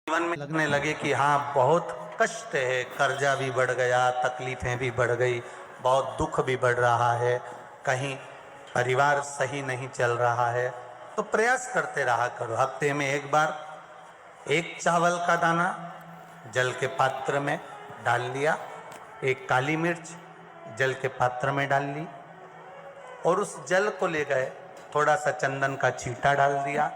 जीवन में लगने लगे कि हाँ बहुत कष्ट है, कर्जा भी बढ़ गया, तकलीफें भी बढ़ गई, बहुत दुख भी बढ़ रहा है, कहीं परिवार सही नहीं चल रहा है, तो प्रयास करते रहा करो। हफ्ते में एक बार एक चावल का दाना जल के पात्र में डाल लिया, एक काली मिर्च जल के पात्र में डाल ली और उस जल को ले गए, थोड़ा सा चंदन का छींटा डाल दिया,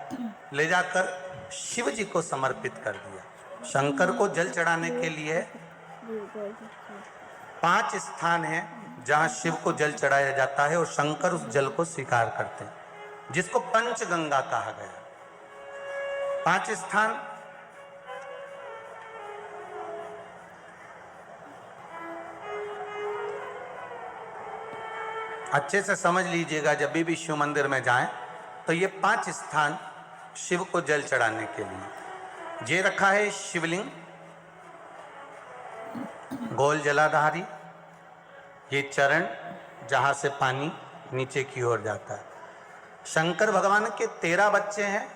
ले जाकर शिव जी को समर्पित कर दिया। शंकर को जल चढ़ाने के लिए 5 स्थान हैं जहां शिव को जल चढ़ाया जाता है और शंकर उस जल को स्वीकार करते हैं, जिसको पंचगंगा कहा गया। 5 स्थान अच्छे से समझ लीजिएगा। जब भी शिव मंदिर में जाएं तो ये 5 स्थान शिव को जल चढ़ाने के लिए ये रखा है। शिवलिंग, गोल जलाधारी, ये चरण जहां से पानी नीचे की ओर जाता है। शंकर भगवान के 13 बच्चे हैं,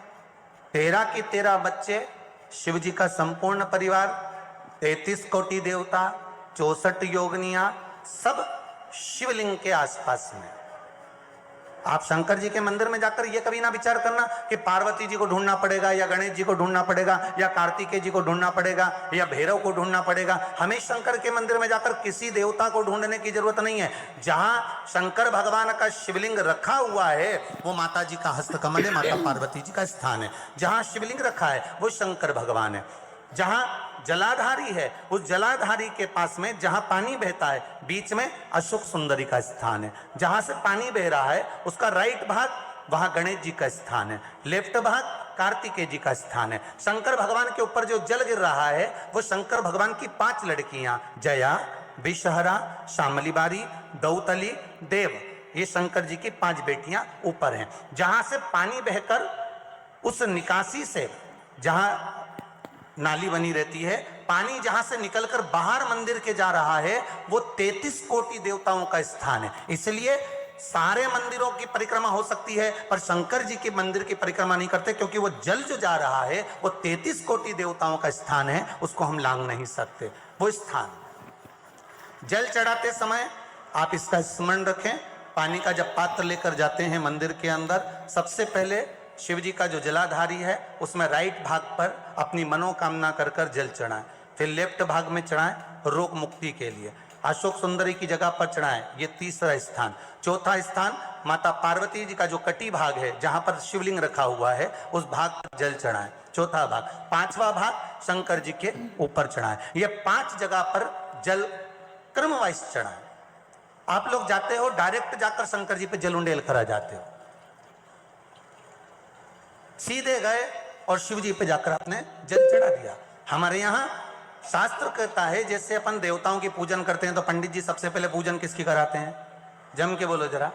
13 के 13 बच्चे, शिव जी का संपूर्ण परिवार, 33 कोटि देवता, 64 योगनियां, सब शिवलिंग के आसपास में। आप शंकर जी के मंदिर में जाकर ये कभी ना विचार करना कि पार्वती जी को ढूंढना पड़ेगा या गणेश जी को ढूंढना पड़ेगा या कार्तिकेय जी को ढूंढना पड़ेगा या भैरव को ढूंढना पड़ेगा। हमें शंकर के मंदिर में जाकर किसी देवता को ढूंढने की जरूरत नहीं है। जहां शंकर भगवान का शिवलिंग रखा हुआ है वो माता जी का हस्तकमल है, माता पार्वती जी का स्थान है। जहां शिवलिंग रखा है वो शंकर भगवान है। जहां जलाधारी है उस जलाधारी के पास में जहां पानी बहता है बीच में अशोक सुंदरी का स्थान है। जहां से पानी बह रहा है उसका राइट भाग, वहां गणेश जी का स्थान है, लेफ्ट भाग कार्तिकेय जी का स्थान है। शंकर भगवान के ऊपर जो जल गिर रहा है वो शंकर भगवान की 5 लड़कियां, जया, विषहरा, शामली बारी, दौतली, देव, ये शंकर जी की 5 बेटियां ऊपर हैं। जहां से पानी बहकर उस निकासी से, जहां नाली बनी रहती है, पानी जहां से निकलकर बाहर मंदिर के जा रहा है वो 33 कोटि देवताओं का स्थान है। इसलिए सारे मंदिरों की परिक्रमा हो सकती है पर शंकर जी के मंदिर की परिक्रमा नहीं करते, क्योंकि वो जल जो जा रहा है वो 33 कोटि देवताओं का स्थान है, उसको हम लांघ नहीं सकते। वो स्थान जल चढ़ाते समय आप इसका स्मरण रखें। पानी का जब पात्र लेकर जाते हैं मंदिर के अंदर, सबसे पहले शिव जी का जो जलाधारी है उसमें राइट भाग पर अपनी मनोकामना कर कर जल चढ़ाएं, फिर लेफ्ट भाग में चढ़ाएं रोग मुक्ति के लिए। अशोक सुंदरी की जगह पर चढ़ाएं, ये तीसरा स्थान। चौथा स्थान माता पार्वती जी का जो कटी भाग है जहां पर शिवलिंग रखा हुआ है उस भाग पर जल चढ़ाएं, चौथा भाग। 5वां भाग शंकर जी के ऊपर चढ़ाएं। ये 5 जगह पर जल क्रम वाइज चढ़ाएं। आप लोग जाते हो डायरेक्ट जाकर शंकर जी पे जल उंडेल करा जाते हो, सीधे गए और शिव जी पे जाकर आपने जल चढ़ा दिया। हमारे यहाँ शास्त्र कहता है जैसे अपन देवताओं की पूजन करते हैं तो पंडित जी सबसे पहले पूजन किसकी कराते हैं? जम के बोलो जरा।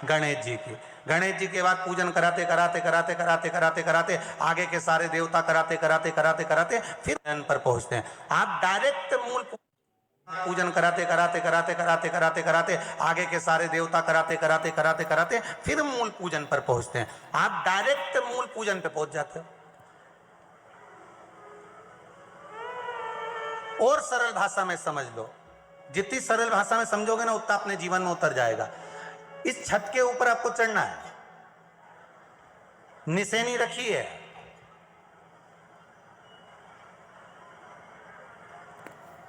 गणेश जी की। गणेश जी के बाद पूजन कराते कराते कराते कराते कराते कराते आगे के सारे देवता कराते कराते कराते कराते फिर पर पहुंचते हैं। आप डायरेक्ट मूल पूजन कराते कराते कराते कराते कराते कराते आगे के सारे देवता कराते कराते कराते कराते फिर मूल पूजन पर पहुंचते हैं। आप डायरेक्ट मूल पूजन पे पहुंच जाते हो। और सरल भाषा में समझ लो, जितनी सरल भाषा में समझोगे ना उतना अपने जीवन में उतर जाएगा। इस छत के ऊपर आपको चढ़ना है, निशानी रखी है,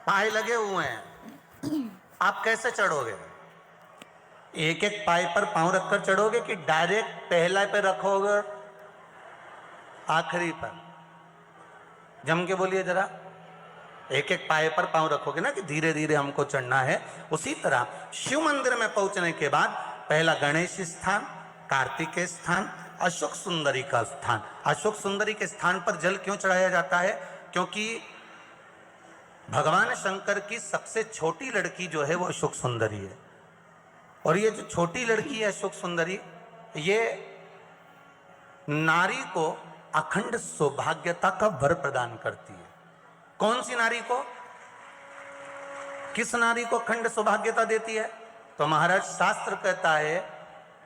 पाए लगे हुए हैं, आप कैसे चढ़ोगे? एक एक पाए पर पांव रखकर चढ़ोगे कि डायरेक्ट पहला पे रखोगे आखिरी पर? जम के बोलिए जरा। एक एक पाए पर पांव रखोगे ना कि धीरे धीरे हमको चढ़ना है। उसी तरह शिव मंदिर में पहुंचने के बाद पहला गणेश स्थान, कार्तिकेय स्थान, अशोक सुंदरी का स्थान। अशोक सुंदरी के स्थान पर जल क्यों चढ़ाया जाता है? क्योंकि भगवान शंकर की सबसे छोटी लड़की जो है वो अशोक सुंदरी है, और ये जो छोटी लड़की है अशोक सुंदरी, ये नारी को अखंड सौभाग्यता का वर प्रदान करती है। कौन सी नारी को? किस नारी को अखंड सौभाग्यता देती है? तो महाराज शास्त्र कहता है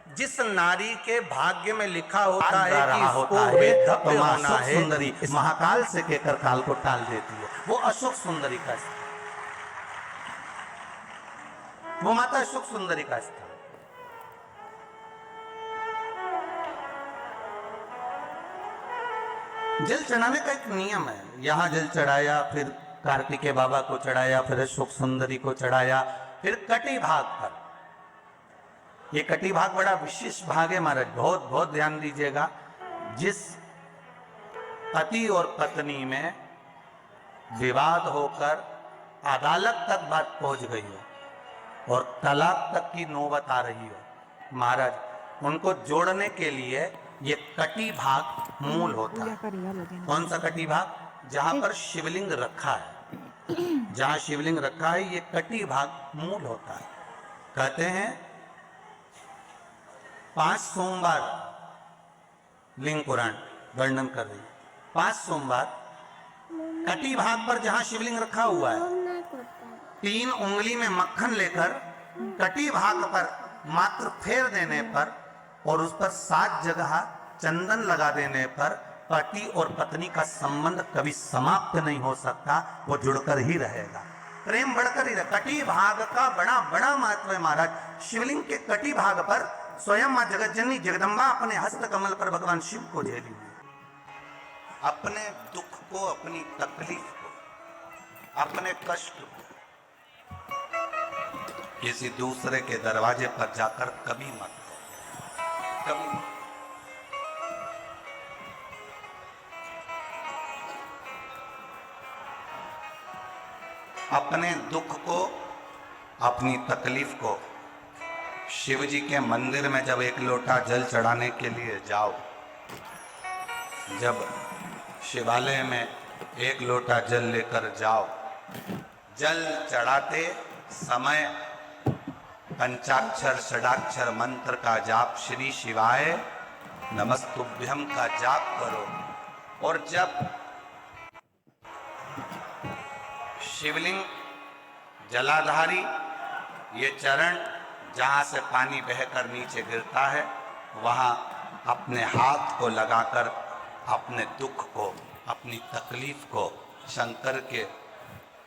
जिस नारी के भाग्य में लिखा होता है गा कि रहा इसको होता है वेधव्य तो मां होना अशोक है, सुंदरी इस महाकाल से कहकर काल को टाल देती है। वो अशोक सुंदरी का स्थान, वो माता अशोक सुंदरी का स्थान। जल चढ़ाने का एक नियम है। यहाँ जल चढ़ाया, फिर कार्तिकेय बाबा को चढ़ाया, फिर अशोक सुंदरी को चढ़ाया, फिर कटी भाग पर। ये कटी भाग बड़ा विशेष भाग है महाराज, बहुत बहुत ध्यान दीजिएगा। जिस पति और पत्नी में विवाद होकर अदालत तक बात पहुंच गई हो और तलाक तक की नौबत आ रही हो, महाराज उनको जोड़ने के लिए ये कटी भाग मूल होता है। कौन सा कटी भाग? जहां पर शिवलिंग रखा है, जहां शिवलिंग रखा है ये कटी भाग मूल होता है। कहते हैं 5 सोमवार लिंग पुराण वर्णन कर रही है, 5 सोमवार कटी भाग पर जहां शिवलिंग रखा हुआ है, 3 उंगली में मक्खन लेकर कटी भाग पर मात्र फेर देने पर और उस पर 7 जगह चंदन लगा देने पर पति और पत्नी का संबंध कभी समाप्त नहीं हो सकता, वो जुड़कर ही रहेगा, प्रेम बढ़कर ही रहेगा। कटी भाग का बड़ा बड़ा महत्व है महाराज। शिवलिंग के कटी भाग पर स्वयं मां जगतजननी जगदम्बा अपने हस्त कमल पर भगवान शिव को झेली हुई। अपने दुख को, अपनी तकलीफ को, अपने कष्ट को किसी दूसरे के दरवाजे पर जाकर कभी मत दो, कभी। अपने दुख को, अपनी तकलीफ को शिव जी के मंदिर में जब 1 लोटा जल चढ़ाने के लिए जाओ, जब शिवालय में 1 लोटा जल लेकर जाओ, जल चढ़ाते समय पंचाक्षर षडाक्षर मंत्र का जाप, श्री शिवाय नमस्तुभ्यम का जाप करो। और जब शिवलिंग जलाधारी ये चरण जहां से पानी बहकर नीचे गिरता है, वहां अपने हाथ को लगाकर अपने दुख को, अपनी तकलीफ को शंकर के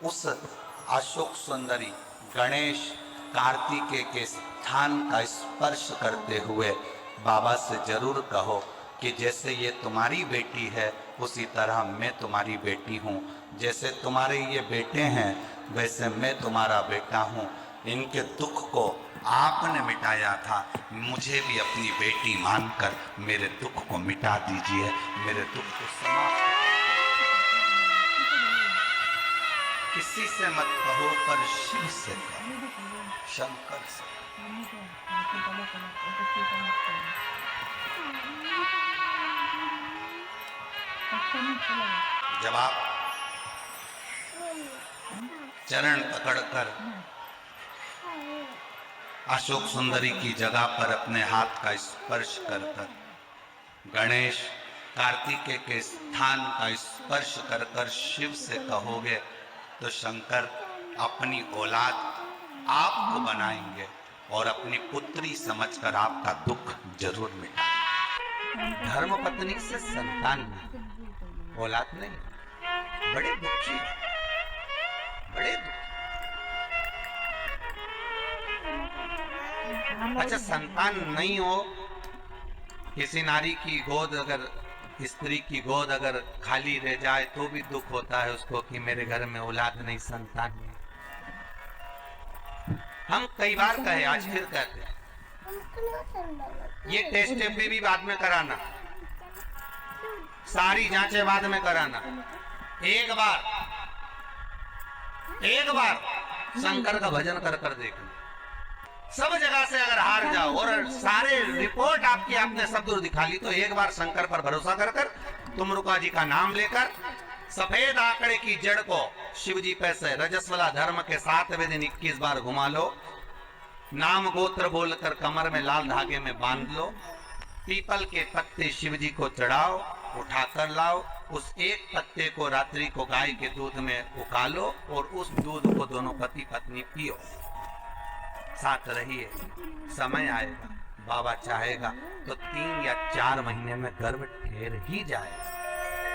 उस अशोक सुंदरी गणेश कार्तिकेय के स्थान का स्पर्श करते हुए बाबा से जरूर कहो कि जैसे ये तुम्हारी बेटी है उसी तरह मैं तुम्हारी बेटी हूँ, जैसे तुम्हारे ये बेटे हैं वैसे मैं तुम्हारा बेटा हूँ। इनके दुख को आपने मिटाया था, मुझे भी अपनी बेटी मानकर मेरे दुख को मिटा दीजिए, मेरे दुख को समाप्त। किसी से मत कहो पर शिव से कहो, शंकर से। जब आप चरण पकड़कर अशोक सुंदरी की जगह पर अपने हाथ का स्पर्श कर कर, गणेश कार्तिकेय के स्थान का स्पर्श कर कर शिव से कहोगे तो शंकर अपनी औलाद आपको बनाएंगे और अपनी पुत्री समझकर आपका दुख जरूर मिटाएंगे। धर्म पत्नी से संतान नहीं, औलाद नहीं, बड़े दुखी, बड़े दुखी। अच्छा, संतान नहीं हो, किसी नारी की गोद अगर, स्त्री की गोद अगर खाली रह जाए तो भी दुख होता है उसको कि मेरे घर में औलाद नहीं, संतान नहीं। हम कई बार कहे, आज फिर कहते हैं, ये टेस्ट भी बाद में कराना, सारी जांचें बाद में कराना। एक बार शंकर का भजन कर कर देखना। सब जगह से अगर हार जाओ और सारे रिपोर्ट आपकी आपने सब दूर दिखा ली तो एक बार शंकर पर भरोसा कर कर तुमरुका जी का नाम लेकर सफेद आंकड़े की जड़ को शिव जी पे से रजस्वला धर्म के 7वें दिन 21 बार घुमा लो। नाम गोत्र बोलकर कमर में लाल धागे में बांध लो। पीपल के पत्ते शिव जी को चढ़ाओ, उठाकर लाओ। उस एक पत्ते को रात्रि को गाय के दूध में उकालो और उस दूध को दोनों पति पत्नी पियो। साथ रहिए, समय आएगा, बाबा चाहेगा तो 3 या 4 महीने में गर्भ ठहर ही जाएगा।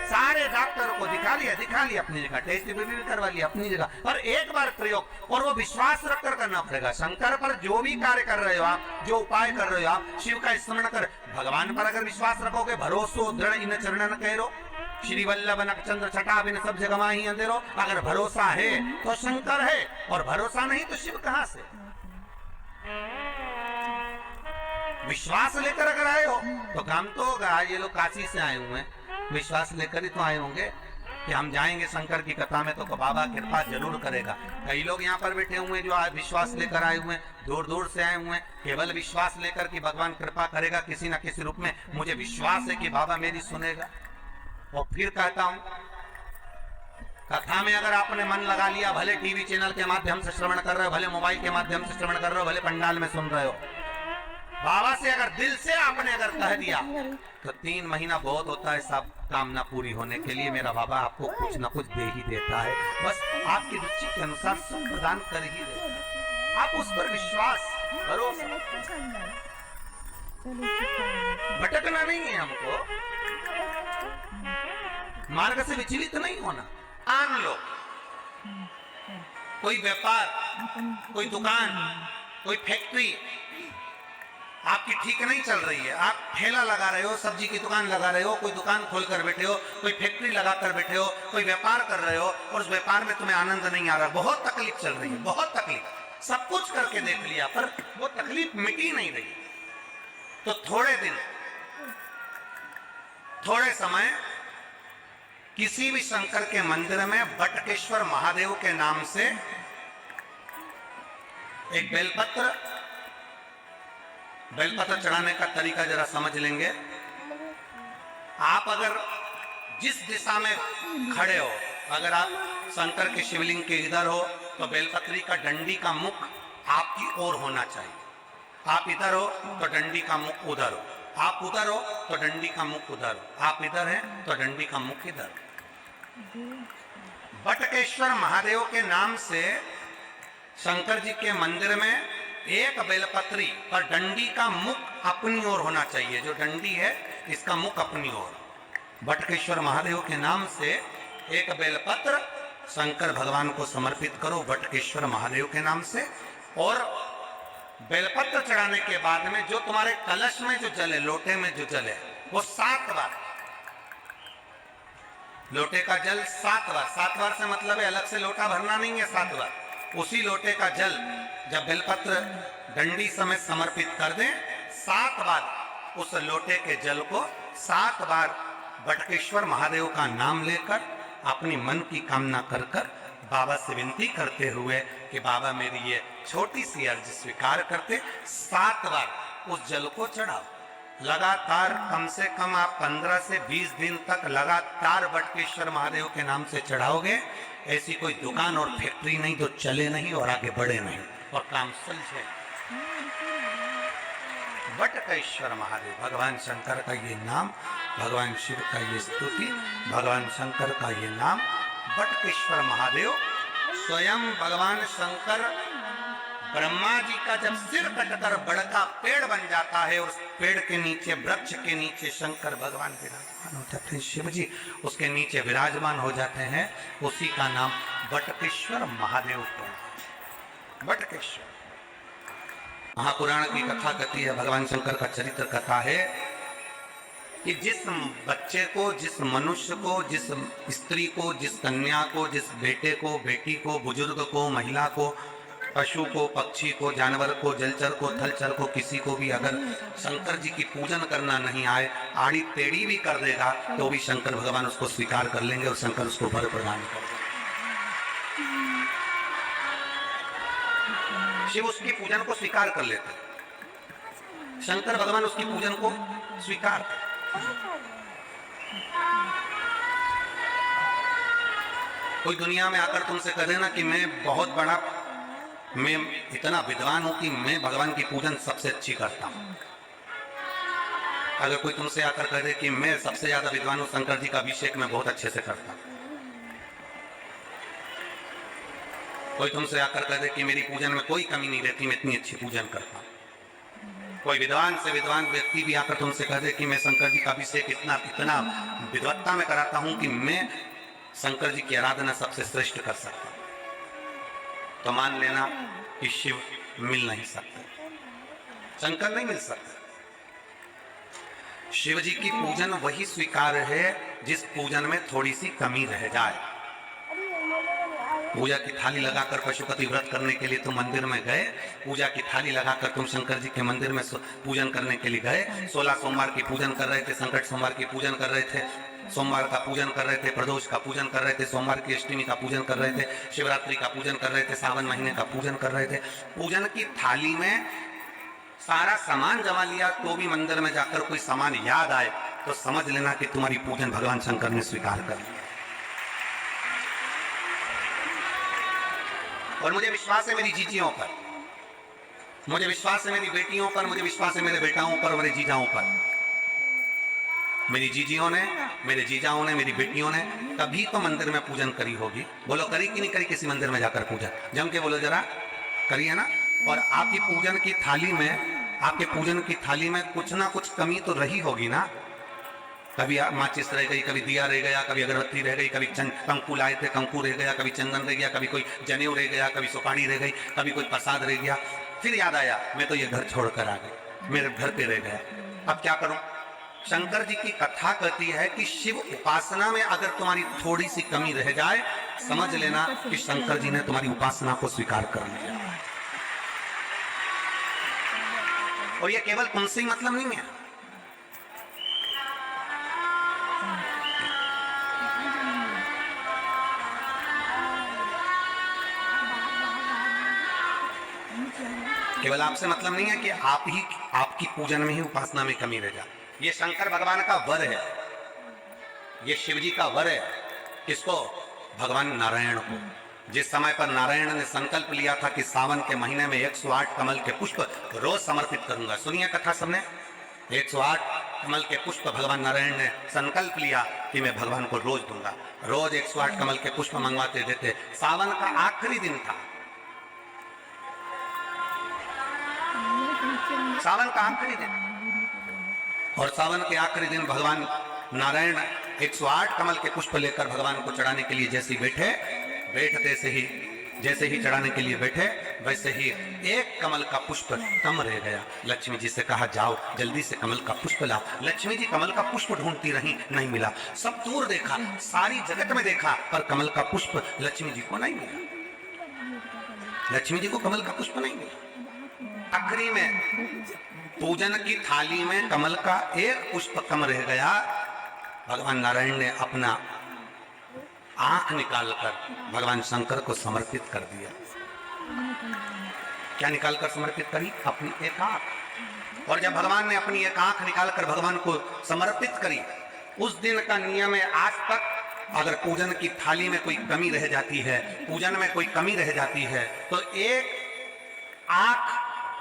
सारे डॉक्टरों को दिखा लिया अपनी जगह, टेस्ट भी करवा लिया अपनी जगह, पर एक बार प्रयोग और वो विश्वास रखकर करना पड़ेगा। शंकर पर जो भी कार्य कर रहे हो आप, जो उपाय कर रहे हो आप, शिव का स्मरण कर, भगवान पर अगर विश्वास रखोगे, भरोसो दृढ़ इन चरणन कहो, श्री वल्लभ नक्षत्र छटा बिन सब जगह ही अंधेरो। अगर भरोसा है तो शंकर है, और भरोसा नहीं तो शिव कहां से। विश्वास लेकर अगर आए हो तो काम तो होगा। ये लोग काशी से आए हुए हैं, विश्वास लेकर ही तो आए होंगे कि हम जाएंगे शंकर की कथा में तो बाबा कृपा जरूर करेगा। कई लोग यहाँ पर बैठे हुए हैं जो आज विश्वास लेकर आए हुए हैं, दूर दूर से आए हुए हैं, केवल विश्वास लेकर कि भगवान कृपा करेगा किसी न किसी रूप में, मुझे विश्वास है कि बाबा मेरी सुनेगा। और फिर कहता हूं, कथा में अगर आपने मन लगा लिया, भले टीवी चैनल के माध्यम से श्रवण कर रहे हो, भले मोबाइल के माध्यम से श्रवण कर रहे हो, भले पंडाल में सुन रहे हो, बाबा से अगर दिल से आपने अगर कह दिया तो 3 महीना बहुत होता है सब कामना पूरी होने के लिए। मेरा बाबा आपको कुछ न कुछ दे ही देता है, बस आपकी रुचि के अनुसार सब प्रदान कर ही देता है। आप उस पर विश्वास, भरोसा, भटकना नहीं है हमको, मार्ग से विचलित नहीं होना। आन लो, कोई व्यापार, कोई दुकान, कोई फैक्ट्री आपकी ठीक नहीं चल रही है, आप ठेला लगा रहे हो, सब्जी की दुकान लगा रहे हो, कोई दुकान खोल कर बैठे हो, कोई फैक्ट्री लगा कर बैठे हो, कोई व्यापार कर रहे हो और उस व्यापार में तुम्हें आनंद नहीं आ रहा, बहुत तकलीफ चल रही है, बहुत तकलीफ, सब कुछ करके देख लिया पर वो तकलीफ मिटी नहीं रही। तो थोड़े दिन, थोड़े समय किसी भी शंकर के मंदिर में बटकेश्वर महादेव के नाम से एक बेलपत्र चढ़ाने का तरीका जरा समझ लेंगे। आप अगर जिस दिशा में खड़े हो, अगर आप शंकर के शिवलिंग के इधर हो तो बेलपत्री का डंडी का मुख आपकी ओर होना चाहिए। आप इधर हो तो डंडी का मुख उधर हो, आप उधर हो तो डंडी का मुख उधर हो, आप इधर हैं तो डंडी का मुख इधर। बटकेश्वर महादेव के नाम से शंकर जी के मंदिर में एक बेलपत्री और डंडी का मुख अपनी ओर होना चाहिए। जो डंडी है इसका मुख अपनी ओर। बटकेश्वर महादेव के नाम से एक बेलपत्र शंकर भगवान को समर्पित करो बटकेश्वर महादेव के नाम से। और बेलपत्र चढ़ाने के बाद में जो तुम्हारे कलश में जो जले, लोटे में जो जले, वो 7 बार, लोटे का जल 7 बार, 7 बार से मतलब है अलग से लोटा भरना नहीं है, 7 बार उसी लोटे का जल जब बेलपत्र डंडी समेत समर्पित कर दें, 7 बार उस लोटे के जल को 7 बार बटकेश्वर महादेव का नाम लेकर अपनी मन की कामना कर कर बाबा से विनती करते हुए कि बाबा मेरी ये छोटी सी अर्ज स्वीकार करते, 7 बार उस जल को चढ़ाओ। लगातार कम से कम आप 15 से 20 दिन तक लगातार बटकेश्वर महादेव के नाम से चढ़ाओगे। ऐसी कोई दुकान और फैक्ट्री नहीं जो चले नहीं और आगे बढ़े नहीं और काम सुलझे। बटकेश्वर महादेव, भगवान शंकर का ये नाम, भगवान शिव का ये स्तुति, भगवान शंकर का ये नाम बटकेश्वर महादेव। स्वयं भगवान शंकर ब्रह्मा जी का जब सिर कटकर बड़का पेड़ बन जाता है और उस पेड़ के नीचे, वृक्ष के नीचे शंकर भगवान विराजमान हो जाते हैं, शिव जी उसके नीचे विराजमान हो जाते हैं, उसी का नाम बटकेश्वर महादेव को। बटकेश्वर महापुराण की कथा कहती है, भगवान शंकर का चरित्र कथा है कि जिस बच्चे को, जिस मनुष्य को, जिस स्त्री को, जिस कन्या को, जिस बेटे को, बेटी को, बुजुर्ग को, महिला को, पशु को, पक्षी को, जानवर को, जलचर को, थलचर को, किसी को भी अगर शंकर जी की पूजन करना नहीं आए, आड़ी टेढ़ी भी कर देगा तो भी शंकर भगवान उसको स्वीकार कर लेंगे और शंकर उसको वर प्रदान कर देंगे। शिव उसकी पूजन को स्वीकार कर लेते, शंकर भगवान उसकी पूजन को स्वीकार कर। कोई दुनिया में आकर तुमसे कह देना कि मैं बहुत बड़ा, मैं इतना विद्वान हूं कि मैं भगवान की पूजन सबसे अच्छी करता हूं। अगर कोई तुमसे आकर कह दे कि मैं सबसे ज्यादा विद्वान हूं, शंकर जी का अभिषेक मैं बहुत अच्छे से करता हूं। कोई तुमसे आकर कह दे कि मेरी पूजन में कोई कमी नहीं रहती, मैं इतनी अच्छी पूजन करता हूं। कोई विद्वान से विद्वान व्यक्ति भी आकर तुमसे कह दे कि मैं शंकर जी का अभिषेक इतना विद्वत्ता में कराता हूं कि मैं शंकर जी की आराधना सबसे श्रेष्ठ कर सकता हूं, तो मान लेना कि शिव मिल नहीं सकते, शंकर नहीं मिल सकते। शिव जी की पूजन वही स्वीकार है जिस पूजन में थोड़ी सी कमी रह जाए। पूजा की थाली लगाकर पशुपति व्रत करने के लिए तुम मंदिर में गए, पूजा की थाली लगाकर तुम शंकर जी के मंदिर में पूजन करने के लिए गए, 16 सोमवार की पूजन कर रहे थे, संकट सोमवार की पूजन कर रहे थे, सोमवार का पूजन कर रहे थे, प्रदोष का पूजन कर रहे थे, सोमवार की अष्टमी का पूजन कर रहे थे, शिवरात्रि का पूजन कर रहे थे, सावन महीने का पूजन कर रहे थे। पूजन की थाली में सारा सामान जमा लिया तो भी मंदिर में जाकर कोई सामान याद आए तो समझ लेना कि तुम्हारी पूजन भगवान शंकर ने स्वीकार कर लिया। और मुझे विश्वास है मेरी जीजियों पर, मुझे विश्वास है मेरी बेटियों पर, मुझे विश्वास है मेरे बेटाओं पर, मेरे जीजाओं पर। मेरी जीजियों ने, मेरे जीजाओं ने, मेरी बेटियों ने तभी तो मंदिर में पूजन करी होगी। बोलो करी कि नहीं करी किसी मंदिर में जाकर पूजन? जम के बोलो जरा, करी है ना? और आपकी पूजन की थाली में, आपके पूजन की थाली में कुछ ना कुछ कमी तो रही होगी ना। कभी माचिस रह गई, कभी दिया रह गया, कभी अगरबत्ती रह गई, कभी कंकु लाए थे कंकु रह गया, कभी चंदन रह गया, कभी कोई जनेऊ रह गया, कभी सुपारी रह गई, कभी कोई प्रसाद रह गया। फिर याद आया मैं तो ये घर छोड़कर आ गई, मेरे घर पे रह गया, अब क्या करूं? शंकर जी की कथा कहती है कि शिव उपासना में अगर तुम्हारी थोड़ी सी कमी रह जाए, समझ लेना कि शंकर जी ने तुम्हारी उपासना को स्वीकार कर लिया। और ये केवल तुमसे ही मतलब नहीं है, केवल आपसे मतलब नहीं है कि आप ही आपकी पूजन में ही उपासना में कमी रह जाए। ये शंकर भगवान का वर है, ये शिव जी का वर है। किसको? भगवान नारायण को। जिस समय पर नारायण ने संकल्प लिया था कि सावन के महीने में 108 कमल के पुष्प रोज समर्पित करूंगा, सुनिए कथा सबने, 108 कमल के पुष्प भगवान नारायण ने संकल्प लिया कि मैं भगवान को रोज दूंगा। रोज 108 कमल के पुष्प मंगवाते देते। सावन का आखिरी दिन था, सावन का आखिरी दिन, और सावन के आखिरी दिन भगवान नारायण 108 कमल के पुष्प लेकर भगवान को चढ़ाने के लिए जैसे बैठे, बैठते से ही जैसे ही चढ़ाने के लिए बैठे वैसे ही एक कमल का पुष्प कम रह गया। लक्ष्मी जी से कहा जाओ जल्दी से कमल का पुष्प लाओ। लक्ष्मी जी कमल का पुष्प ढूंढती रही, नहीं मिला। सब दूर देखा, सारी जगत में देखा, पर कमल का पुष्प लक्ष्मी जी को नहीं मिला। लक्ष्मी जी को कमल का पुष्प नहीं मिला। आखिरी में पूजन की थाली में कमल का एक पुष्प कम रह गया। भगवान नारायण ने अपना आंख निकालकर भगवान शंकर को समर्पित कर दिया। क्या निकालकर समर्पित करी? अपनी एक आंख। और जब भगवान ने अपनी एक आंख निकालकर भगवान को समर्पित करी, उस दिन का नियम है आज तक अगर पूजन की थाली में कोई कमी रह जाती है, पूजन में कोई कमी रह जाती है, तो एक आंख,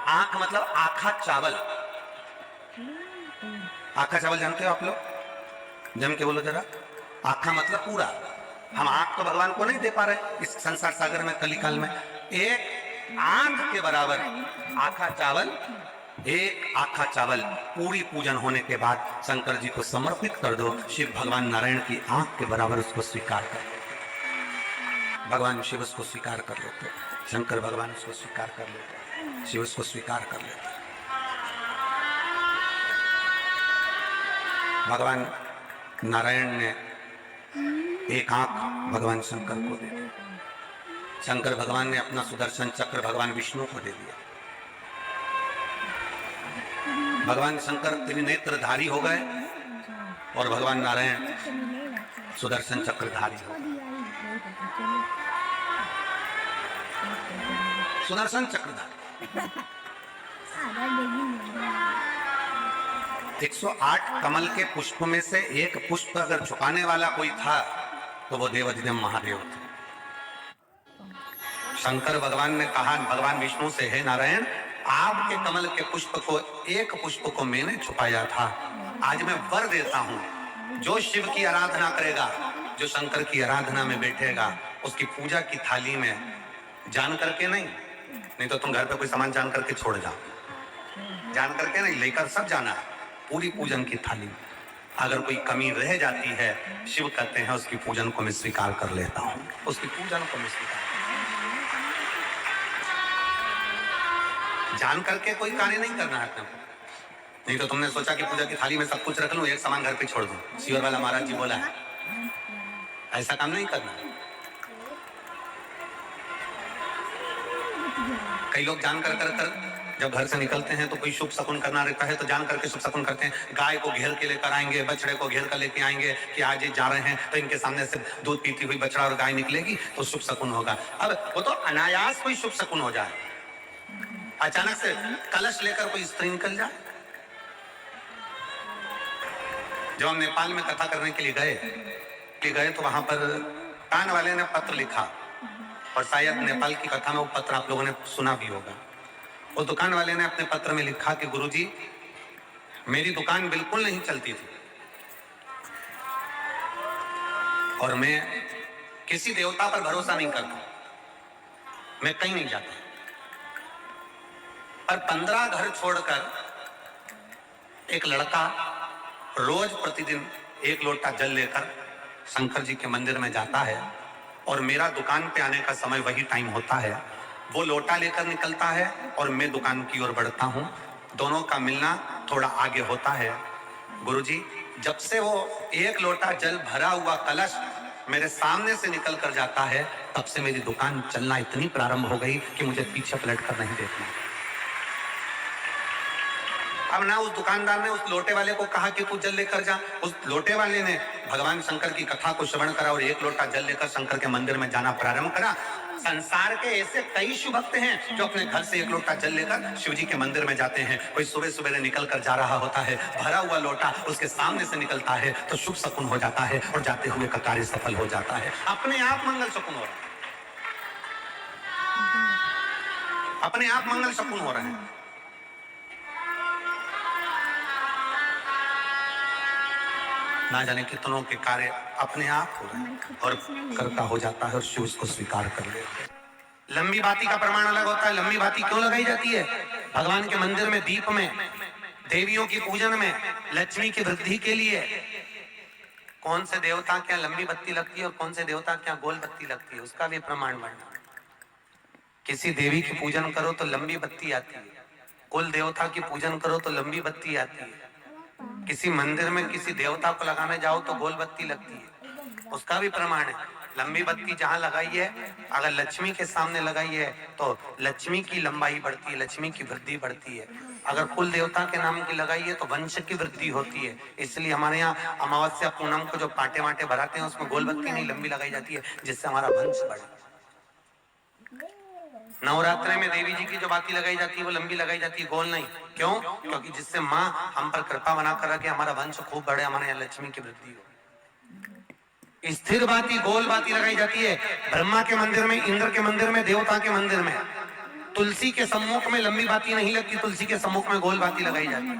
आंख मतलब आखा चावल, आखा चावल जानते हो आप लोग? जम के बोलो जरा, आखा मतलब पूरा। हम आंख तो भगवान को नहीं दे पा रहे इस संसार सागर में, कलिकाल में। एक आंख के बराबर आखा चावल, एक आखा चावल पूरी पूजन होने के बाद शंकर जी को समर्पित कर दो। शिव भगवान नारायण की आंख के बराबर उसको स्वीकार कर लेते। भगवान शिव उसको स्वीकार कर लेते, शंकर भगवान उसको स्वीकार कर लेते, शिव उसको स्वीकार कर लेते। भगवान नारायण ने एक आंख भगवान शंकर को दे दी। शंकर भगवान ने अपना सुदर्शन चक्र भगवान विष्णु को दे दिया। भगवान शंकर त्रिनेत्रधारी हो गए और भगवान नारायण सुदर्शन चक्रधारी हो गए। सुदर्शन चक्रधारी 108 कमल के पुष्प में से एक पुष्प अगर छुपाने वाला कोई था तो वो देवाधिदेव महादेव थे। शंकर भगवान ने कहा भगवान विष्णु से, हे नारायण, आपके कमल के पुष्प को, एक पुष्प को मैंने छुपाया था, आज मैं वर देता हूं, जो शिव की आराधना करेगा, जो शंकर की आराधना में बैठेगा, उसकी पूजा की थाली में जान करके नहीं तो तुम घर पे कोई सामान जान करके छोड़ जाओ, जान करके नहीं, लेकर सब जाना है पूरी पूजन की थाली में। अगर कोई कमी रह जाती है, शिव कहते हैं उसकी पूजन को मैं स्वीकार कर लेता हूं, उसकी पूजन को मैं स्वीकार। जान करके कोई कार्य नहीं करना है अपने को। नहीं तो तुमने सोचा कि पूजा की थाली में सब कुछ रख लूं, एक सामान घर पे छोड़ दूं। शिवर वाला महाराज जी बोला है, ऐसा काम नहीं करना। कई लोग जान कर जब घर से निकलते हैं तो कोई शुभ शकुन करना रहता है तो जान करके शुभ शकुन करते हैं। गाय को घेर के लेकर आएंगे, बछड़े को घेर कर लेके आएंगे कि आज ये जा रहे हैं तो इनके सामने से दूध पीती हुई बछड़ा और गाय निकलेगी तो शुभ शकुन होगा। अब वो तो अनायास कोई शुभ शकुन हो जाए, अचानक से कलश लेकर कोई स्त्री निकल जाए। जब हम नेपाल में कथा करने के लिए गए तो वहां पर कान वाले ने पत्र लिखा, और शायद नेपाल की कथा में वो पत्र आप लोगों ने सुना भी होगा। वो दुकान वाले ने अपने पत्र में लिखा कि गुरुजी, मेरी दुकान बिल्कुल नहीं चलती थी और मैं किसी देवता पर भरोसा नहीं करता, मैं कहीं नहीं जाता, पर 15 घर छोड़कर एक लड़का रोज प्रतिदिन 1 लोटा जल लेकर शंकर जी के मंदिर में जाता है और मेरा दुकान पे आने का समय वही टाइम होता है। वो लोटा लेकर निकलता है और मैं दुकान की ओर बढ़ता हूँ, दोनों का मिलना थोड़ा आगे होता है। गुरुजी, जब से वो 1 लोटा जल भरा हुआ कलश मेरे सामने से निकल कर जाता है, तब से मेरी दुकान चलना इतनी प्रारंभ हो गई कि मुझे पीछे पलट कर नहीं देखना। अब ना उस दुकानदार ने उस लोटे वाले को कहा कि तू जल लेकर जा, उस लोटे वाले ने भगवान शंकर की कथा को श्रवण करा और 1 लोटा जल लेकर शंकर के मंदिर में जाना प्रारंभ करा। संसार के ऐसे कई शिव भक्त हैं जो अपने घर से 1 लोटा जल लेकर शिव जी के मंदिर में जाते हैं। कोई सुबह सुबह निकल कर जा रहा होता है, भरा हुआ लोटा उसके सामने से निकलता है तो शुभ शकुन हो जाता है और जाते हुए का कार्य सफल हो जाता है। अपने आप मंगल शकुन हो रहा है, अपने आप मंगल शकुन हो रहे हैं। ना जाने कितनों के कार्य अपने आप हो रहे हैं और करता हो जाता है और शिव उसको स्वीकार कर लेते हैं। लंबी बाती का प्रमाण अलग होता है। लंबी बाती क्यों लगाई जाती है? भगवान के मंदिर में दीप में, देवियों की पूजन में, लक्ष्मी की वृद्धि के लिए। कौन से देवता क्या लंबी बत्ती लगती है और कौन से देवता क्या गोल बत्ती लगती है, उसका भी प्रमाण बनना। किसी देवी की पूजन करो तो लंबी बत्ती आती है, कुल देवता की पूजन करो तो लंबी बत्ती आती है। किसी मंदिर में किसी देवता को लगाने जाओ तो गोल बत्ती लगती है, उसका भी प्रमाण है। लंबी बत्ती जहां लगाई है, अगर लक्ष्मी के सामने लगाई है तो लक्ष्मी की लंबाई बढ़ती है, लक्ष्मी की वृद्धि बढ़ती है। अगर कुल देवता के नाम की लगाई है तो वंश की वृद्धि होती है। इसलिए हमारे यहाँ अमावस्या पूनम को जो पाटे वाटे भराते हैं उसमें गोल बत्ती नहीं लंबी लगाई जाती है, जिससे हमारा वंश बढ़े। नवरात्रि में देवी जी की जो बाती लगाई जाती है वो लंबी लगाई जाती है, गोल नहीं। क्यों? क्योंकि जिससे माँ हम पर कृपा बना कर रखे, हमारा वंश खूब बढ़े, हमारे यहाँ लक्ष्मी की वृद्धि हो। स्थिर बाती, गोल बाती लगाई जाती है ब्रह्मा के मंदिर में, इंद्र के मंदिर में, देवता के मंदिर में। तुलसी के सम्मुख में लंबी बाती नहीं लगती, तुलसी के सम्मुख में गोल बाती लगाई जाती है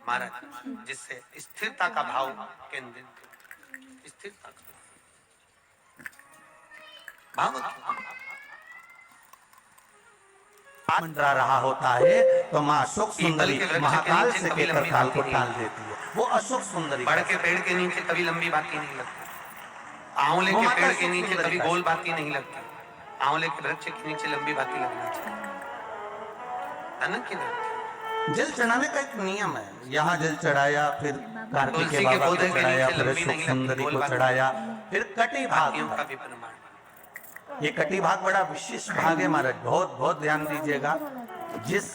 महाराज, जिससे स्थिरता का भाव केंद्रित, स्थिरता का भाव मंडरा रहा होता है तो माँ अशोक सुंदरी महाकाल से केकर काल को टाल देती है। वो अशोक सुंदरी बड़ के पेड़ के नीचे कभी लंबी बाती नहीं लगती, आंवले के पेड़ के नीचे कभी गोल बाती नहीं लगती। आंवले के वृक्ष के नीचे लंबी बाती लगनी चाहिए, है ना कि नहीं? जल चढ़ाने का एक नियम है। यहाँ जल चढ़ाया, फिर कार्तिक के बाबा को चढ़ाया, फिर अशोक सुंदरी को चढ़ाया, फिर कटी भाग का भी प्रमाण। ये कटी भाग बड़ा विशेष भाग है महाराज, बहुत बहुत ध्यान दीजिएगा। जिस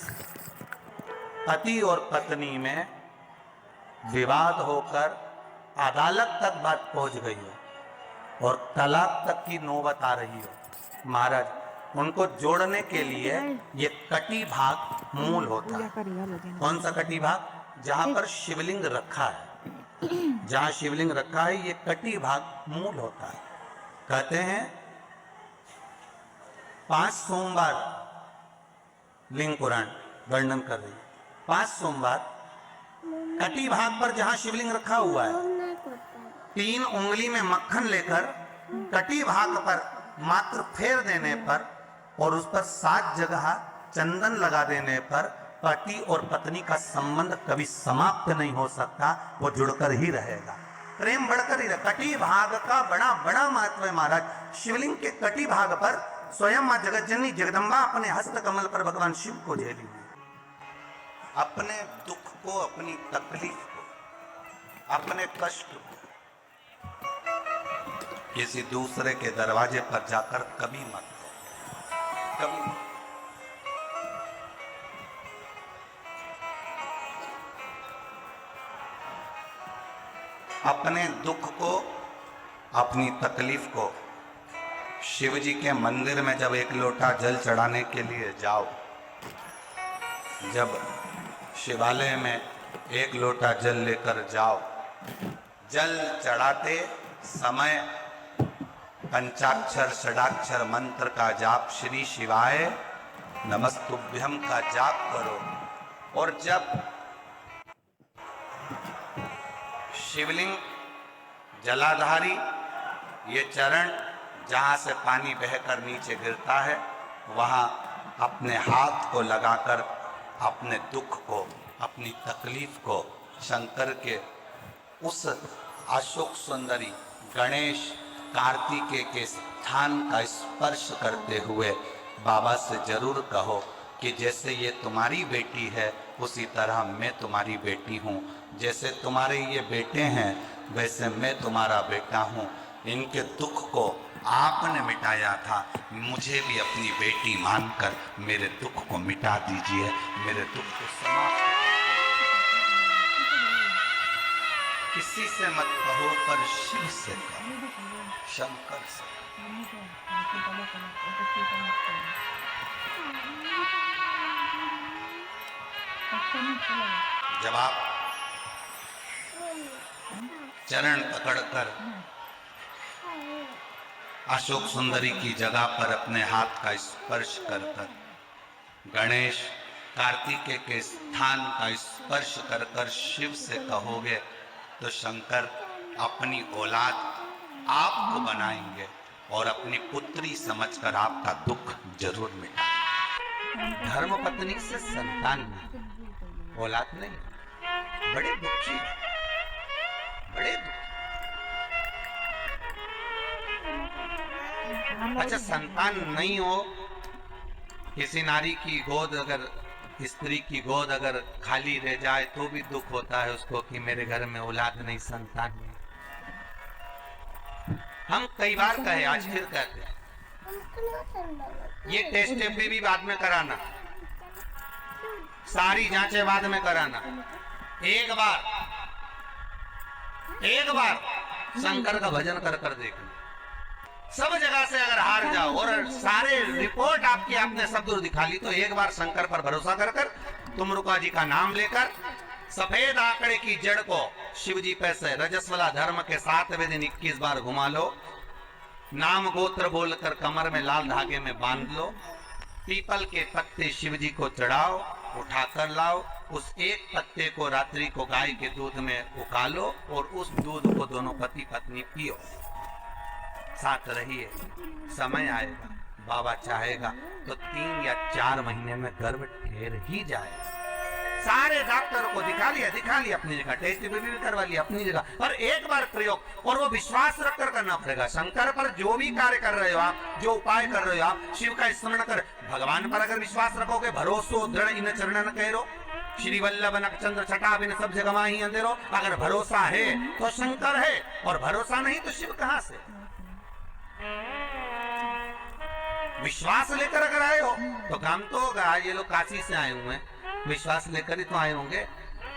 पति और पत्नी में विवाद होकर अदालत तक बात पहुंच गई हो और तलाक तक की नौबत आ रही हो, महाराज उनको जोड़ने के लिए ये कटी भाग मूल होता है। कौन सा कटी भाग? जहां पर शिवलिंग रखा है, जहां शिवलिंग रखा है ये कटी भाग मूल होता है। कहते हैं 5 सोमवार लिंग पुराण वर्णन कर रही है। 5 सोमवार कटी भाग पर जहां शिवलिंग रखा हुआ है, 3 उंगली में मक्खन लेकर कटी भाग पर मात्र फेर देने पर और उस पर 7 जगह चंदन लगा देने पर पति और पत्नी का संबंध कभी समाप्त नहीं हो सकता, वो जुड़कर ही रहेगा, प्रेम बढ़कर ही रहेगा। कटी भाग का बड़ा बड़ा महत्व है महाराज। शिवलिंग के कटी भाग पर स्वयं मां जगतजननी जगदम्बा अपने हस्त कमल पर भगवान शिव को झेली हुई, अपने दुख को, अपनी तकलीफ को, अपने कष्ट को किसी दूसरे के दरवाजे पर जाकर कभी मत दो, कभी मत। अपने दुख को, अपनी तकलीफ को शिव जी के मंदिर में जब एक लोटा जल चढ़ाने के लिए जाओ, जब शिवालय में एक लोटा जल लेकर जाओ, जल चढ़ाते समय पंचाक्षर षडाक्षर मंत्र का जाप, श्री शिवाय नमस्तुभ्यम का जाप करो। और जब शिवलिंग जलाधारी, ये चरण जहाँ से पानी बहकर नीचे गिरता है, वहाँ अपने हाथ को लगाकर अपने दुख को, अपनी तकलीफ को शंकर के उस अशोक सुंदरी गणेश कार्तिकेय के स्थान का स्पर्श करते हुए बाबा से जरूर कहो कि जैसे ये तुम्हारी बेटी है उसी तरह मैं तुम्हारी बेटी हूँ, जैसे तुम्हारे ये बेटे हैं वैसे मैं तुम्हारा बेटा हूँ। इनके दुख को आपने मिटाया था, मुझे भी अपनी बेटी मानकर मेरे दुख को मिटा दीजिए, मेरे दुख को समाप्त। किसी से मत कहो पर शिव से कहो, शंकर से। जब आप चरण पकड़कर अशोक सुंदरी की जगह पर अपने हाथ का स्पर्श कर कर गणेश कार्तिकेय के स्थान का स्पर्श कर कर शिव से कहोगे तो शंकर अपनी औलाद आपको बनाएंगे और अपनी पुत्री समझकर आपका दुख जरूर मिटाएंगे। धर्म पत्नी से संतान नहीं, औलाद नहीं, बड़े दुखी, बड़े दुखी। अच्छा, संतान नहीं हो, किसी नारी की गोद अगर, स्त्री की गोद अगर खाली रह जाए तो भी दुख होता है उसको कि मेरे घर में औलाद नहीं, संतान नहीं। हम कई बार कहे, आज फिर कहते हैं, ये टेस्ट भी बाद में कराना, सारी जांचें बाद में कराना। एक बार शंकर का भजन कर कर देखना। सब जगह से अगर हार जाओ और सारे रिपोर्ट आपकी आपने सब दूर दिखा ली, तो एक बार शंकर पर भरोसा कर कर तुमरुका जी का नाम लेकर सफेद आंकड़े की जड़ को शिव जी पे से रजस्वला धर्म के 7वें दिन 21 बार घुमा लो। नाम गोत्र बोलकर कमर में लाल धागे में बांध लो। पीपल के पत्ते शिव जी को चढ़ाओ, उठा कर लाओ। उस एक पत्ते को रात्रि को गाय के दूध में उकालो और उस दूध को दोनों पति पत्नी पियो। साथ रहिए, समय आएगा, बाबा चाहेगा तो 3 या 4 महीने में गर्भ ठहर ही जाएगा। सारे डॉक्टरों को दिखा लिया अपनी जगह, टेस्ट भी करवा लिया अपनी जगह, पर एक बार प्रयोग, और वो विश्वास रखकर करना पड़ेगा। शंकर पर जो भी कार्य कर रहे हो आप, जो उपाय कर रहे हो आप, शिव का स्मरण कर, भगवान पर अगर विश्वास रखोगे, भरोसो दृढ़ इन चरणन कहो, श्री वल्लभ नक्षत्र छटा बिन सब जगह ही अंधेरो। अगर भरोसा है तो शंकर है, और भरोसा नहीं तो शिव कहां से। विश्वास लेकर अगर आए हो तो काम तो होगा। ये लोग काशी से आए हुए हैं, विश्वास लेकर ही तो आए होंगे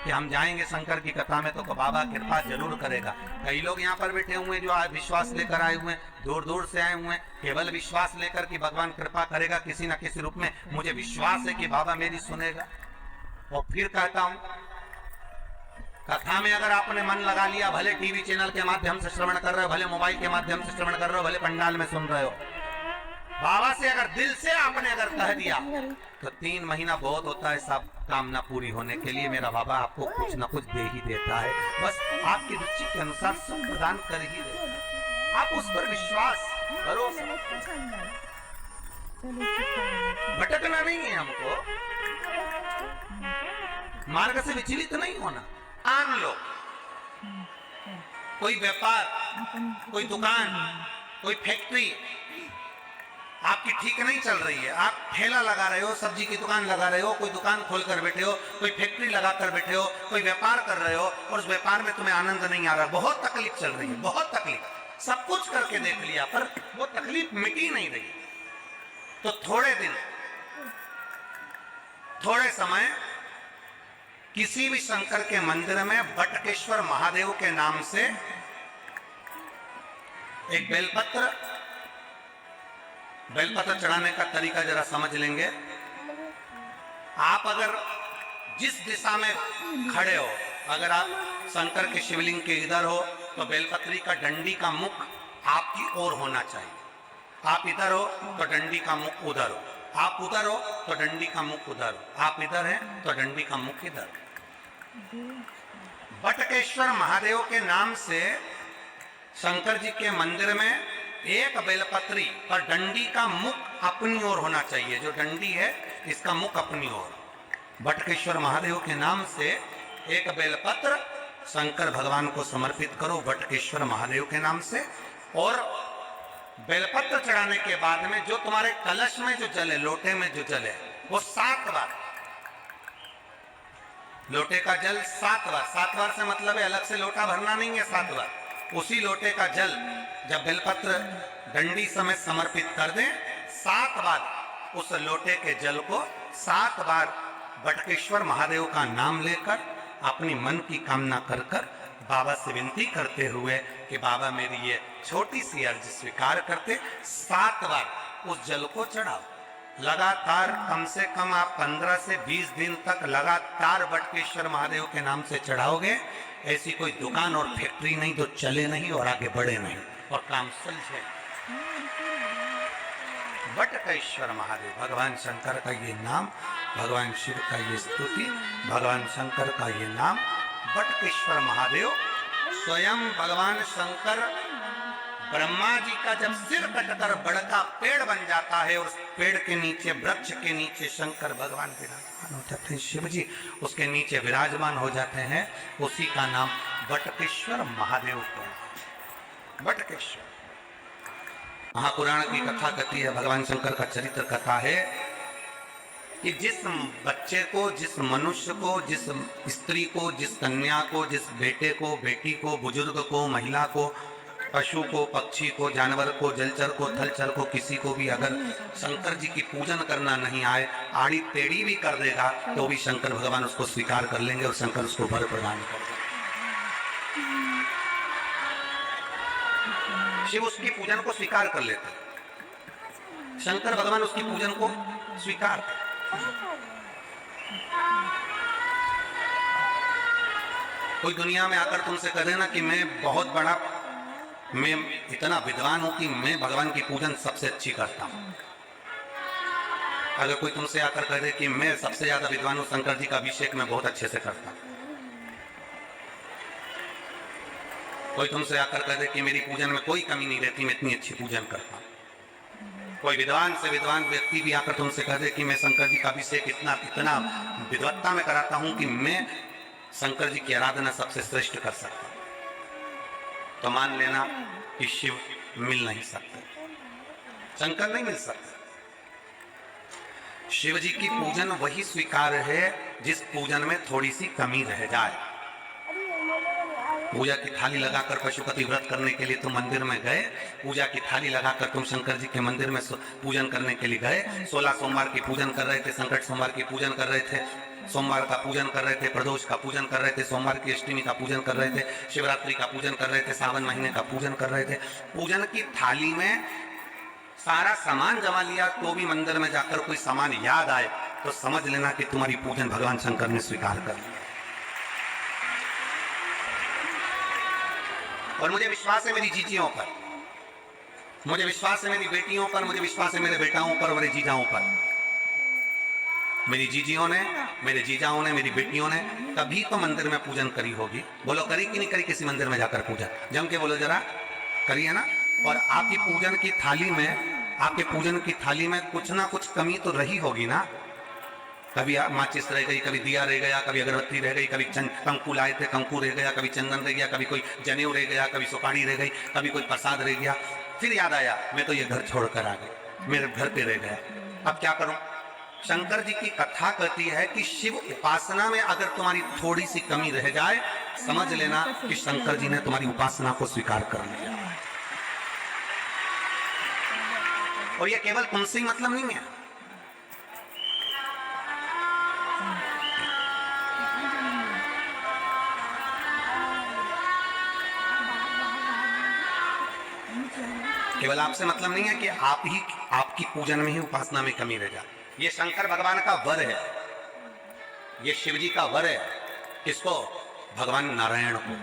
कि हम जाएंगे शंकर की कथा में तो बाबा कृपा जरूर करेगा। कई लोग यहाँ पर बैठे हुए हैं जो आज विश्वास लेकर आए हुए हैं, दूर दूर से आए हुए हैं, केवल विश्वास लेकर कि भगवान कृपा करेगा किसी न किसी रूप में। मुझे विश्वास है कि बाबा मेरी सुनेगा। और फिर कहता हूं, कथा में अगर आपने मन लगा लिया, भले टीवी चैनल के माध्यम से श्रवण कर रहे हो, भले मोबाइल के माध्यम से श्रवण कर रहे हो, भले पंडाल में सुन रहे हो, बाबा से अगर दिल से आपने अगर कह दिया तो 3 महीना बहुत होता है सब कामना पूरी होने के लिए। मेरा बाबा आपको कुछ न कुछ दे ही देता है, बस आपकी रुचि के अनुसार सब प्रदान कर ही देता है। आप उस पर विश्वास, भरोसा। भटकना नहीं है हमको, मार्ग से विचलित नहीं होना। आन लो, कोई व्यापार, कोई दुकान, कोई फैक्ट्री आपकी ठीक नहीं चल रही है, आप ठेला लगा रहे हो, सब्जी की दुकान लगा रहे हो, कोई दुकान खोल कर बैठे हो, कोई फैक्ट्री लगा कर बैठे हो, कोई व्यापार कर रहे हो और उस व्यापार में तुम्हें आनंद नहीं आ रहा, बहुत तकलीफ चल रही है, बहुत तकलीफ, सब कुछ करके देख लिया पर वो तकलीफ मिटी नहीं रही। तो थोड़े दिन, थोड़े समय किसी भी शंकर के मंदिर में बटकेश्वर महादेव के नाम से एक बेलपत्र चढ़ाने का तरीका जरा समझ लेंगे। आप अगर जिस दिशा में खड़े हो, अगर आप शंकर के शिवलिंग के इधर हो तो बेलपत्री का डंडी का मुख आपकी ओर होना चाहिए। आप इधर हो तो डंडी का मुख उधर हो, आप उधर हो तो डंडी का मुख उधर हो, आप इधर हैं तो डंडी का मुख इधर। बटकेश्वर महादेव के नाम से शंकर जी के मंदिर में एक बेलपत्री और डंडी का मुख अपनी ओर होना चाहिए। जो डंडी है इसका मुख अपनी ओर। बटकेश्वर महादेव के नाम से एक बेलपत्र शंकर भगवान को समर्पित करो बटकेश्वर महादेव के नाम से। और बेलपत्र चढ़ाने के बाद में जो तुम्हारे कलश में जो जल है, लोटे में जो जल है, वो 7 बार, लोटे का जल 7 बार, 7 बार से मतलब है अलग से लोटा भरना नहीं है, 7 बार उसी लोटे का जल जब बेलपत्र डंडी समेत समर्पित कर दें, 7 बार उस लोटे के जल को 7 बार बटकेश्वर महादेव का नाम लेकर अपनी मन की कामना कर बाबा से विनती करते हुए कि बाबा मेरी ये छोटी सी अर्ज स्वीकार करते, 7 बार उस जल को चढ़ाओ। लगातार कम से कम आप 15 से 20 दिन तक लगातार बटकेश्वर महादेव के नाम से चढ़ाओगे। ऐसी कोई दुकान और फैक्ट्री नहीं जो चले नहीं और आगे बढ़े नहीं और काम सुलझे। बटकेश्वर महादेव, भगवान शंकर का ये नाम, भगवान शिव का ये स्तुति, भगवान शंकर का ये नाम बटकेश्वर महादेव। स्वयं भगवान शंकर ब्रह्मा जी का जब सिर कटकर बड़का पेड़ बन जाता है और उस पेड़ के नीचे, वृक्ष के नीचे शंकर भगवान विराजमान हो जाते हैं, शिव जी उसके नीचे विराजमान हो जाते हैं, उसी का नाम बटकेश्वर महादेव है। बटकेश्वर महापुराण की कथा कहती है, भगवान शंकर का चरित्र कथा है कि जिस बच्चे को, जिस मनुष्य को, जिस स्त्री को, जिस कन्या को, जिस बेटे को, बेटी को, बुजुर्ग को, महिला को, पशु को, पक्षी को, जानवर को, जलचर को, थलचर को, किसी को भी अगर शंकर जी की पूजन करना नहीं आए, आड़ी टेढ़ी भी कर देगा तो भी शंकर भगवान उसको स्वीकार कर लेंगे और शंकर उसको वर प्रदान कर देंगे। शिव उसकी पूजन को स्वीकार कर लेते, शंकर भगवान उसकी पूजन को स्वीकार कर। कोई दुनिया में आकर तुमसे कह देना कि मैं इतना विद्वान हूं कि मैं भगवान की पूजन सबसे अच्छी करता हूं। अगर कोई तुमसे आकर कह दे कि मैं सबसे ज्यादा विद्वान हूं, शंकर जी का अभिषेक मैं बहुत अच्छे से करता हूं। कोई तुमसे आकर कह दे कि मेरी पूजन में कोई कमी नहीं रहती, मैं इतनी अच्छी पूजन करता हूं। कोई विद्वान से विद्वान व्यक्ति भी आकर तुमसे कह दे कि मैं शंकर जी का अभिषेक इतना विद्वत्ता में कराता हूं कि मैं शंकर जी की आराधना सबसे श्रेष्ठ कर सकता हूं, तो मान लेना कि शिव मिल नहीं सकते, शंकर नहीं मिल सकते। शिव जी की पूजन वही स्वीकार है जिस पूजन में थोड़ी सी कमी रह जाए। पूजा की थाली लगाकर पशुपति व्रत करने के लिए तुम मंदिर में गए, पूजा की थाली लगाकर तुम शंकर जी के मंदिर में पूजन करने के लिए गए, 16 सोमवार की पूजन कर रहे थे, संकट सोमवार की पूजन कर रहे थे, सोमवार का पूजन कर रहे थे, प्रदोष का पूजन कर रहे थे, सोमवार की अष्टमी का पूजन कर रहे थे, शिवरात्रि का पूजन कर रहे थे, सावन महीने का पूजन कर रहे थे। पूजन की थाली में सारा सामान जमा लिया तो भी मंदिर में जाकर कोई सामान याद आए तो समझ लेना कि तुम्हारी पूजन भगवान शंकर ने स्वीकार कर लिया। और मुझे विश्वास है मेरी जीजियों पर, मुझे विश्वास है मेरी बेटियों पर, मुझे विश्वास है मेरे बेटाओं पर, मेरे जीजाओं पर। मेरी जीजियों ने, मेरे जीजाओं ने, मेरी बेटियों ने तभी तो मंदिर में पूजन करी होगी। बोलो करी कि नहीं करी किसी मंदिर में जाकर पूजा? जम के बोलो जरा, करी है ना। और आपकी पूजन की थाली में आपके पूजन की थाली में कुछ ना कुछ कमी तो रही होगी ना। कभी माचिस रह गई, कभी दिया रह गया, कभी अगरबत्ती रह गई, कभी कंकु लाए थे कंकु रह गया, कभी चंदन रह गया, कभी कोई जनेऊ रह गया, कभी सुपारी रह गई, कभी कोई प्रसाद रह गया। फिर याद आया मैं तो ये घर छोड़कर आ गई, मेरे घर पे रह गया, अब क्या करूं। शंकर जी की कथा कहती है कि शिव उपासना में अगर तुम्हारी थोड़ी सी कमी रह जाए, समझ लेना कि शंकर जी ने तुम्हारी उपासना को स्वीकार कर लिया। और ये केवल तुमसे ही मतलब नहीं है, केवल आपसे मतलब नहीं है कि आपकी पूजन में ही उपासना में कमी रह जाए। ये शंकर भगवान का वर है, ये शिव जी का वर है। किसको? भगवान नारायण को।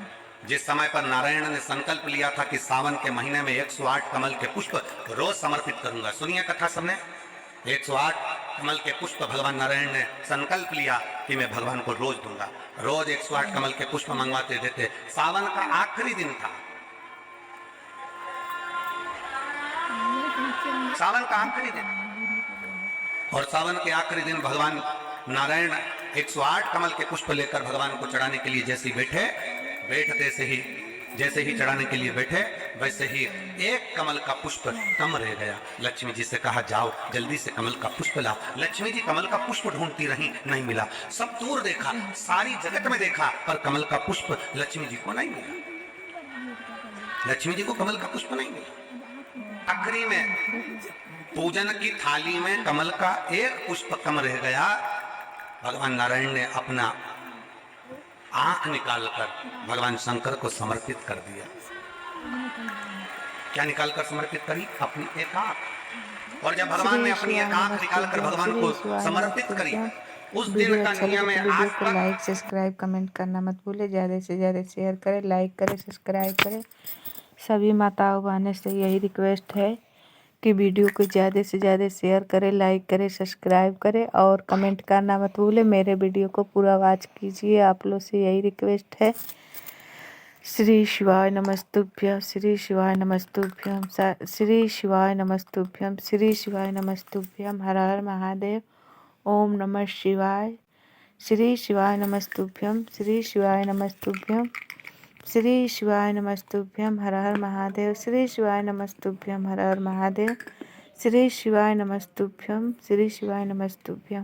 जिस समय पर नारायण ने संकल्प लिया था कि सावन के महीने में 108 कमल के पुष्प रोज समर्पित करूंगा, सुनिए कथा सबने, 108 कमल के पुष्प भगवान नारायण ने संकल्प लिया कि मैं भगवान को रोज दूंगा। रोज 108 कमल के पुष्प मंगवाते देते। सावन का आखिरी दिन था, सावन का आखिरी दिन, और सावन के आखिरी दिन भगवान नारायण 108 कमल के पुष्प लेकर भगवान को चढ़ाने के लिए जैसे ही जैसे ही चढ़ाने के लिए बैठे, वैसे ही एक कमल का पुष्प कम रह गया। लक्ष्मी जी से कहा जाओ जल्दी से कमल का पुष्प लाओ। लक्ष्मी जी कमल का पुष्प ढूंढती रही, नहीं मिला। सब दूर देखा, सारी जगत में देखा, पर कमल का पुष्प लक्ष्मी जी को नहीं मिला। लक्ष्मी जी को कमल का पुष्प नहीं मिला। आखिरी में पूजन की थाली में कमल का एक पुष्प कम रह गया। भगवान नारायण ने अपना आंख निकालकर भगवान शंकर को समर्पित कर दिया। क्या निकालकर समर्पित करी? अपनी एक आंख। और जब भगवान ने अपनी एक आंख निकालकर भगवान को समर्पित करी, उस दिन का नियम है आज को लाइक सब्सक्राइब कमेंट करना मत भूले, ज़्यादा से ज़्यादा शेयर करें, लाइक करें, सब्सक्राइब करें। सभी माताओं बहनों से यही रिक्वेस्ट है कि वीडियो को ज़्यादा से ज़्यादा शेयर करें, लाइक करें, सब्सक्राइब करें और कमेंट करना मत भूलें। मेरे वीडियो को पूरा वॉच कीजिए, आप लोग से यही रिक्वेस्ट है। श्री शिवाय नमस्तुभ्यं, श्री शिवाय नमस्तुभ्यं, श्री शिवाय नमस्तुभ्यं, श्री शिवाय नमस्तुभ्यं। हर हर महादेव। ओम नमः शिवाय। श्री शिवाय नमस्तुभ्यं, श्री शिवाय नमस्तुभ्यं, श्री शिवाय नमस्तुभ्यं। हर हर महादेव। श्री शिवाय नमस्तुभ्यं, हर हर महादेव। श्री शिवाय नमस्तुभ्यं, श्री शिवाय नमस्तुभ्यं।